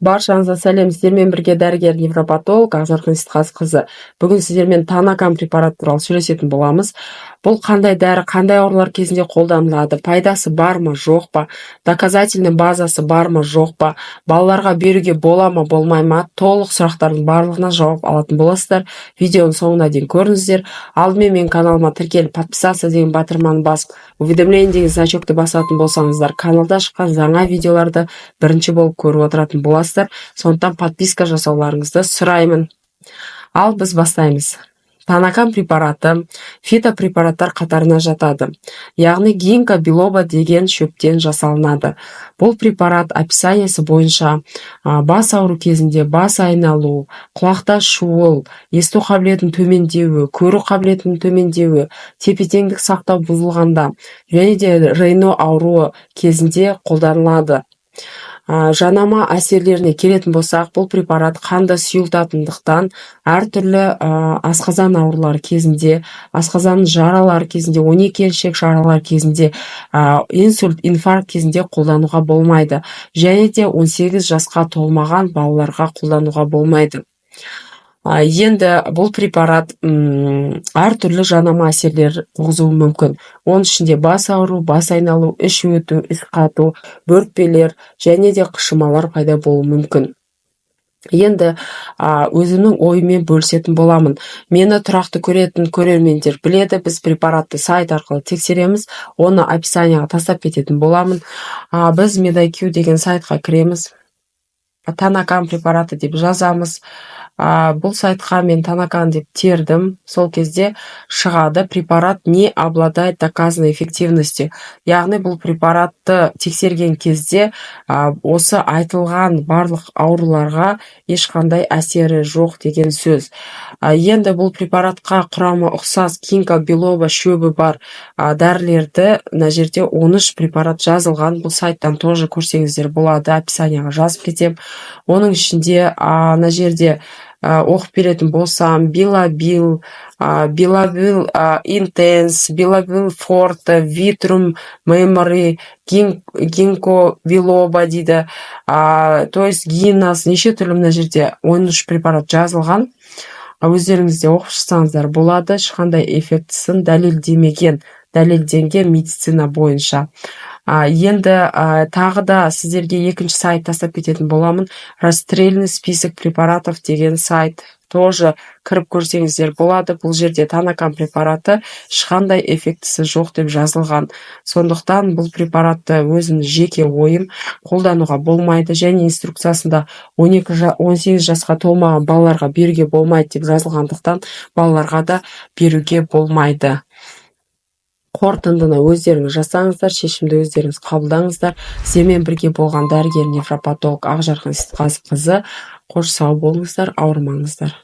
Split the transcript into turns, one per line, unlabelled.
Баршаңызға сәлем, сіздермен бірге дәрігер невропатолог Ақжарқын Сейтқазықызы. Бүгін сіздермен Танакам препараты туралы сөйлесетін боламыз. Бұл қандай дәрі, қандай аурулар кезінде қолданылады, пайдасы бар ма, жоқ па, доказательный базасы бар ма, жоқ па, балаларға беруге бола ма, болмай ма, толық сұрақтардың барлығына жауап алатын боласыздар. Видеоның соңына дейін көріңіздер. Алдымен менің каналыма тіркеліп, подписаться деген батырманы басып, уведомление деген значокты басатын болсаңыздар, каналда шыққан жаңа видеоларды бірінші болып көріп отыратын боласыздар. Сондықтан подписка жасауларыңызды сұраймын. Ал біз бастаймыз. Танакам препараты фитопрепараттар қатарына жатады. Яғни гинка билоба деген шөптен жасалынады. Бұл препарат описаниясы бойынша бас ауру кезінде бас айналу, құлақта шуыл, есту қабілетінің төмендеуі, көру қабілетінің төмендеуі, тепе-теңдік сақтау бұзылғанда және де рейно ауруы кезінде қолданылады. Жанама әсерлеріне келетін болсақ, бұл препарат қанды сұйылтатындықтан әртүрлі асқазан аурулары кезінде, асқазан жаралары кезінде, 12-шек жаралар кезінде, инсульт, инфаркт кезінде қолдануға болмайды. Және де 18 жасқа толмаған балаларға қолдануға болмайды. Енді бұл препарат әртүрлі жанама әсерлер туғызуы мүмкін. Оның ішінде бас ауру, бас айналу, іш өту, іш қату, бөртпелер және де қышымалар пайда болуы мүмкін. Енді өзімнің ойымен бөлісетін боламын. Мені тұрақты көретін көрермендер біледі, біз препаратты сайт арқылы тексереміз, оны описанияға тастап кететін боламын. Біз Медайкю деген сайтқа кіреміз, Танакам препараты деп жазамыз. Бұл сайтқа мен Танакам деп тердім. Сол кезде шығады препарат не обладает доказанной эффективностью. Яғни бұл препаратты тексерген кезде осы айтылған барлық ауруларға ешқандай әсері жоқ деген сөз. Енді бұл препаратқа құрамы ұқсас гинка билоба шөбі бар дәрілерді мына жерде 13 препарат жазылған. Бұл сайттан тоже көрсеңіздер болады, описанияға жазып кетем. Оның ішінде мына жерде оқып беретін болсам, билабил, билабил интенс, билабил форте, витрум мемори, гинко билоба дейді. То есть гинас, неше түрлі мына жерде 13 препарат жазылған. Өздеріңізде оқып шықсаңыздар болады, ешқандай эффектісін дәлелденген медицина бойынша. Енді тағы да сіздерге екінші сайт тастап кететін боламын. Расстрельный список препаратов деген сайт. Тоже кіріп көрсеңіздер болады. Бұл жерде Танакам препараты ешқандай эффектісі жоқ деп жазылған. Сондықтан бұл препаратты өзім жеке ойым қолдануға болмайды. Және инструкциясында 18 жасқа толмаған балаларға беруге болмайды деп жазылғандықтан балаларға да беруге болмайды. Қорытындыны өздеріңіз жасаңыздар, шешімді өздеріңіз қабылдаңыздар. Сіздермен бірге болған дәрігер невропатолог Ақжарқын Сейтқазықызы. Қош сау болыңыздар, ауырмаңыздар.